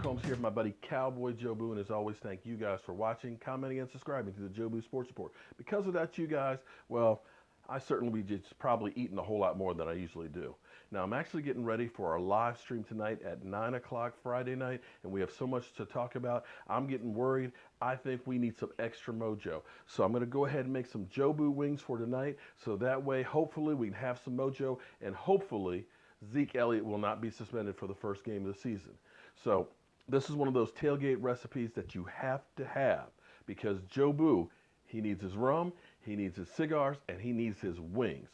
Holmes here with my buddy Cowboy Jobu, and as always, thank you guys for watching, commenting, and subscribing to the Jobu Sports Report. Because without you guys, well, I certainly be just probably eating a whole lot more than I usually do. Now, I'm actually getting ready for our live stream tonight at 9 o'clock Friday night, and we have so much to talk about. I'm getting worried. I think we need some extra mojo. So I'm going to go ahead and make some Jobu wings for tonight, so that way, hopefully, we can have some mojo, and hopefully, Zeke Elliott will not be suspended for the first game of the season. So this is one of those tailgate recipes that you have to have because Jobu, he needs his rum, he needs his cigars, and he needs his wings.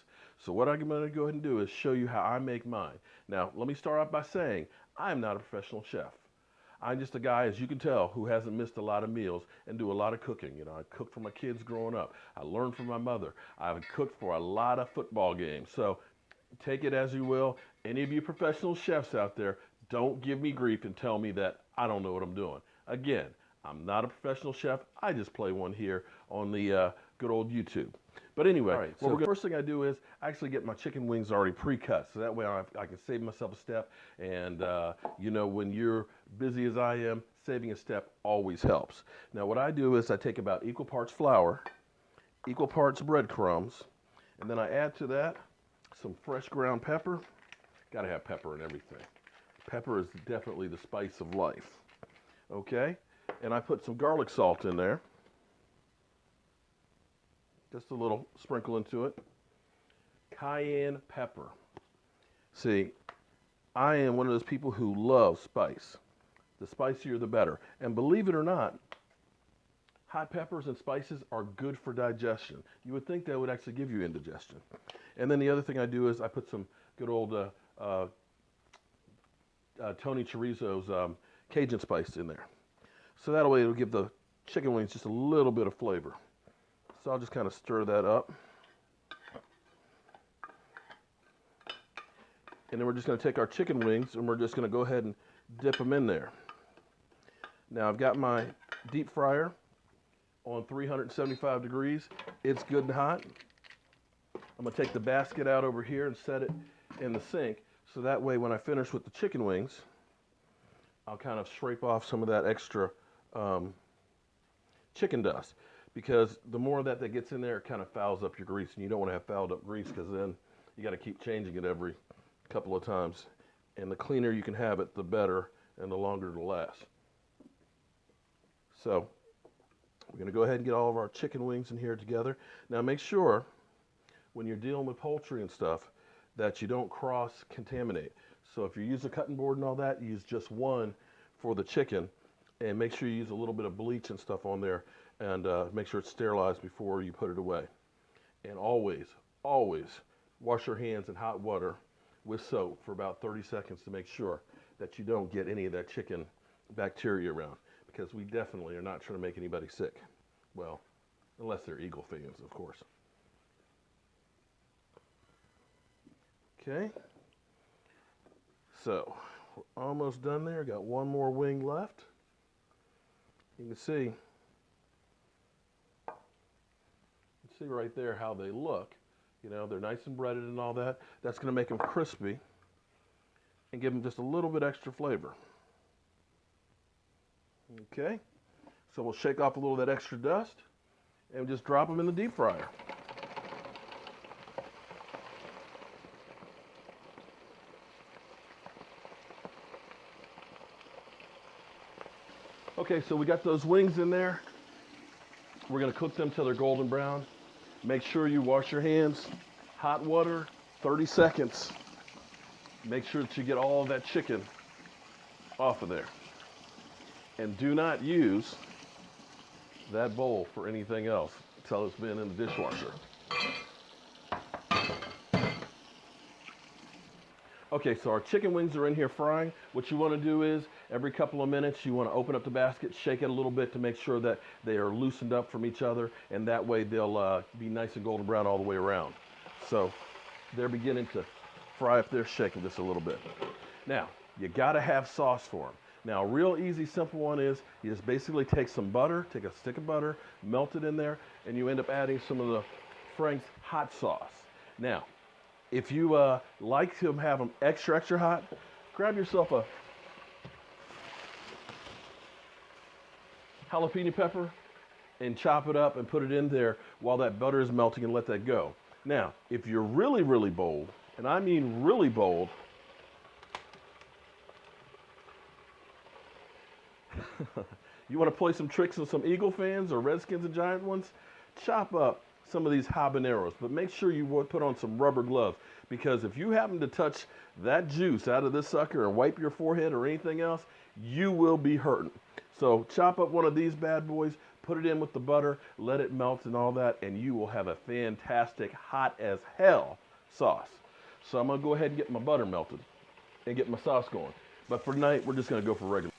So what I'm going to go ahead and do is show you how I make mine. Now, let me start off by saying I'm not a professional chef. I'm just a guy, as you can tell, who hasn't missed a lot of meals and do a lot of cooking. You know, I cooked for my kids growing up. I learned from my mother. I've cooked for a lot of football games. So take it as you will. Any of you professional chefs out there, don't give me grief and tell me that I don't know what I'm doing. Again, I'm not a professional chef. I just play one here on the good old YouTube. But anyway, all right, so the first thing I do is I actually get my chicken wings already pre-cut. So that way I can save myself a step. And, you know, when you're busy as I am, saving a step always helps. Now, what I do is I take about equal parts flour, equal parts breadcrumbs, and then I add to that some fresh ground pepper. Got to have pepper in everything. Pepper is definitely the spice of life. Okay? And I put some garlic salt in there. Just a little sprinkle into it. Cayenne pepper. See, I am one of those people who love spice. The spicier the better. And believe it or not, hot peppers and spices are good for digestion. You would think that would actually give you indigestion. And then the other thing I do is I put some good old Tony Chorizo's Cajun spice in there. So that way it'll give the chicken wings just a little bit of flavor. So I'll just kind of stir that up. And then we're just going to take our chicken wings and we're just going to go ahead and dip them in there. Now I've got my deep fryer on 375 degrees. It's good and hot. I'm going to take the basket out over here and set it in the sink. So that way when I finish with the chicken wings, I'll kind of scrape off some of that extra chicken dust. Because the more of that gets in there, it kind of fouls up your grease. And you don't want to have fouled up grease because then you got to keep changing it every couple of times. And the cleaner you can have it, the better and the longer it'll last. So we're going to go ahead and get all of our chicken wings in here together. Now make sure when you're dealing with poultry and stuff that you don't cross-contaminate. So if you use a cutting board and all that, use just one for the chicken. And make sure you use a little bit of bleach and stuff on there. And make sure it's sterilized before you put it away. And always, always wash your hands in hot water with soap for about 30 seconds to make sure that you don't get any of that chicken bacteria around. Because we definitely are not trying to make anybody sick. Well, unless they're Eagle fans, of course. Okay. So, we're almost done there. Got one more wing left. You can see right there how they look. You know, they're nice and breaded and all that. That's going to make them crispy and give them just a little bit extra flavor. Okay, so we'll shake off a little of that extra dust and just drop them in the deep fryer. Okay, so we got those wings in there. We're going to cook them till they're golden brown. Make sure you wash your hands. Hot water, 30 seconds. Make sure that you get all of that chicken off of there. And do not use that bowl for anything else until it's been in the dishwasher. Okay, so our chicken wings are in here frying. What you want to do is every couple of minutes you want to open up the basket, shake it a little bit to make sure that they are loosened up from each other, and that way they'll be nice and golden brown all the way around. So they're beginning to fry up there, shaking just a little bit. Now, you got to have sauce for them. Now, a real easy, simple one is you just basically take some butter, take a stick of butter, melt it in there, and you end up adding some of the Frank's hot sauce. Now, if you like to have them extra, extra hot, grab yourself a jalapeno pepper and chop it up and put it in there while that butter is melting and let that go. Now, if you're really, really bold, and I mean really bold, you want to play some tricks on some Eagle fans or Redskins and Giant ones? Chop up some of these habaneros, but make sure you put on some rubber gloves, because if you happen to touch that juice out of this sucker and wipe your forehead or anything else, you will be hurting. So chop up one of these bad boys, put it in with the butter, let it melt and all that, and you will have a fantastic hot as hell sauce. So I'm gonna go ahead and get my butter melted and get my sauce going. But for tonight, we're just gonna go for regular.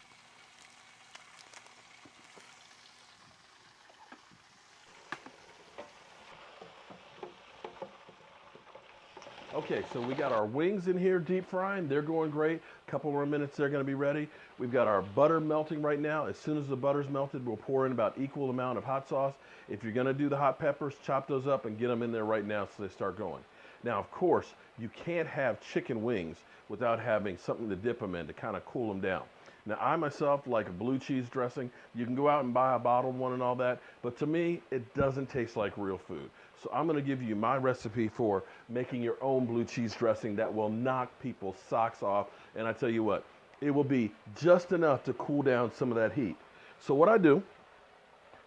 Okay, so we got our wings in here deep frying. They're going great. A couple more minutes, they're going to be ready. We've got our butter melting right now. As soon as the butter's melted, we'll pour in about equal amount of hot sauce. If you're going to do the hot peppers, chop those up and get them in there right now so they start going. Now, of course, you can't have chicken wings without having something to dip them in to kind of cool them down. Now, I myself like a blue cheese dressing. You can go out and buy a bottled one and all that, but to me, it doesn't taste like real food. So I'm going to give you my recipe for making your own blue cheese dressing that will knock people's socks off. And I tell you what, it will be just enough to cool down some of that heat. So what I do,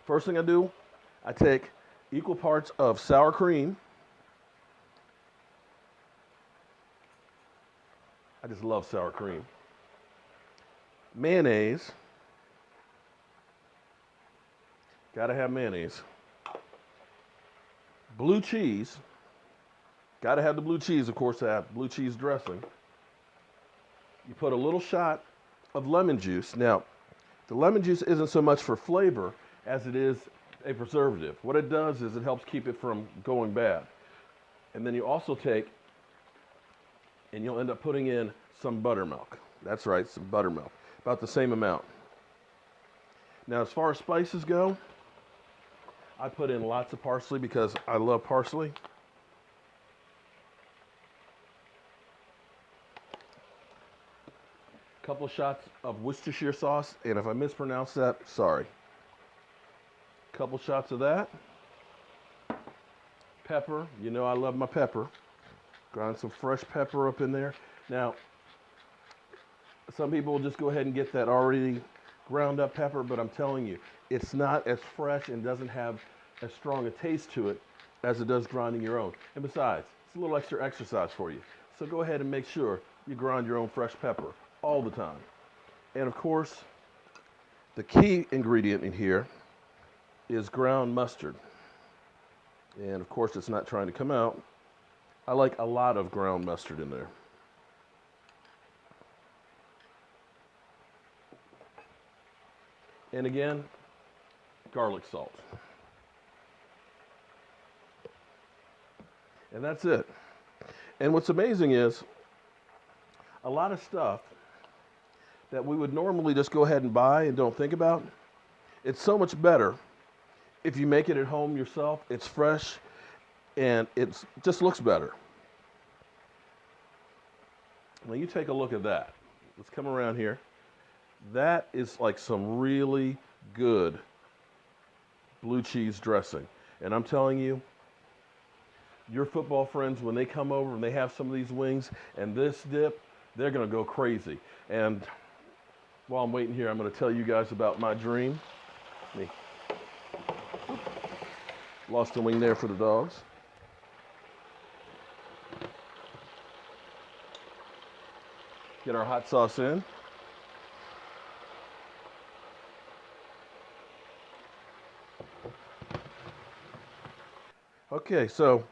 first thing I do, I take equal parts of sour cream. I just love sour cream. Mayonnaise. Gotta have mayonnaise. Blue cheese. Gotta have the blue cheese, of course, to have blue cheese dressing. You put a little shot of lemon juice. Now, the lemon juice isn't so much for flavor as it is a preservative. What it does is it helps keep it from going bad. And then you also take, and you'll end up putting in some buttermilk. That's right, some buttermilk. About the same amount. Now, as far as spices go, I put in lots of parsley because I love parsley. A couple of shots of Worcestershire sauce, and if I mispronounce that, sorry. A couple shots of that. Pepper, you know I love my pepper. Grind some fresh pepper up in there. Now, some people will just go ahead and get that already ground up pepper, but I'm telling you, it's not as fresh and doesn't have as strong a taste to it as it does grinding your own. And besides, it's a little extra exercise for you. So go ahead and make sure you grind your own fresh pepper all the time. And of course, the key ingredient in here is ground mustard. And of course, it's not trying to come out. I like a lot of ground mustard in there. And again, garlic salt. And that's it. And what's amazing is a lot of stuff that we would normally just go ahead and buy and don't think about, it's so much better if you make it at home yourself. It's fresh and it just looks better. Now you take a look at that. Let's come around here. That is like some really good blue cheese dressing. And I'm telling you, your football friends, when they come over and they have some of these wings and this dip, they're going to go crazy. And while I'm waiting here, I'm going to tell you guys about my dream. Lost a wing there for the dogs. Get our hot sauce in. Okay, so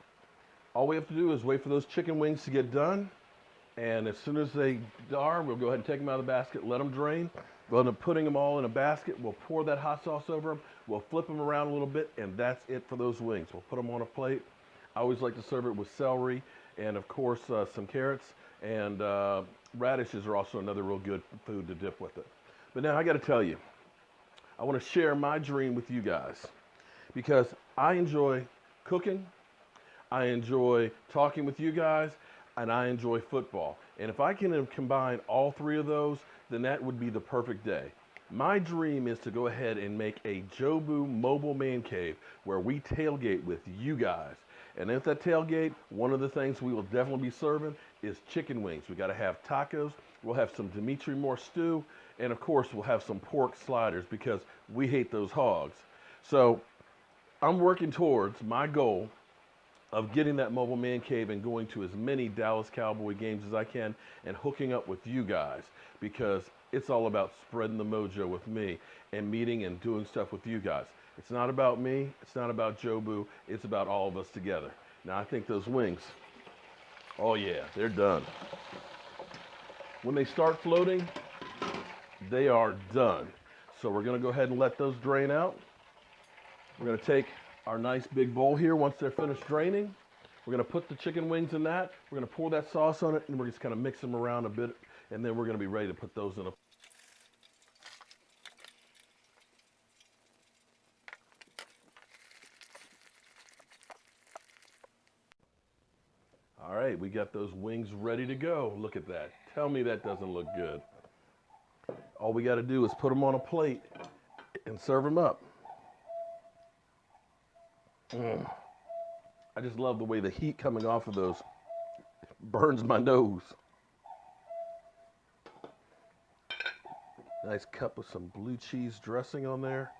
all we have to do is wait for those chicken wings to get done. And as soon as they are, we'll go ahead and take them out of the basket, let them drain. We'll end up putting them all in a basket. We'll pour that hot sauce over them. We'll flip them around a little bit, and that's it for those wings. We'll put them on a plate. I always like to serve it with celery and, of course, some carrots. And radishes are also another real good food to dip with it. But now I got to tell you, I want to share my dream with you guys because I enjoy cooking, I enjoy talking with you guys, and I enjoy football. And if I can combine all three of those, then that would be the perfect day. My dream is to go ahead and make a Jobu mobile man cave where we tailgate with you guys. And at that tailgate, one of the things we will definitely be serving is chicken wings. We got to have tacos. We'll have some Dimitri Moore stew. And of course, we'll have some pork sliders because we hate those hogs. So I'm working towards my goal of getting that mobile man cave and going to as many Dallas Cowboy games as I can and hooking up with you guys because it's all about spreading the mojo with me and meeting and doing stuff with you guys. It's not about me. It's not about Jobu. It's about all of us together. Now, I think those wings, oh yeah, they're done. When they start floating, they are done. So we're going to go ahead and let those drain out. We're going to take our nice big bowl here. Once they're finished draining, we're going to put the chicken wings in that. We're going to pour that sauce on it, and we're just kind of mix them around a bit, and then we're going to be ready to put those in a. All right, we got those wings ready to go. Look at that. Tell me that doesn't look good. All we got to do is put them on a plate and serve them up. I just love the way the heat coming off of those burns my nose. Nice cup of some blue cheese dressing on there.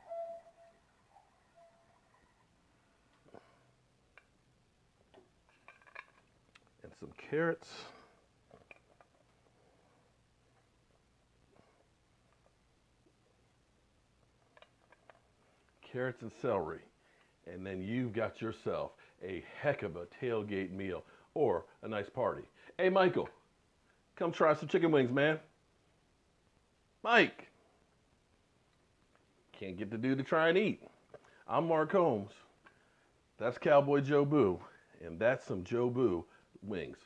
And some carrots. Carrots and celery. And then you've got yourself a heck of a tailgate meal or a nice party. Hey, Michael, come try some chicken wings, man. Mike, can't get the dude to try and eat. I'm Mark Holmes. That's Cowboy Jobu, and that's some Jobu wings.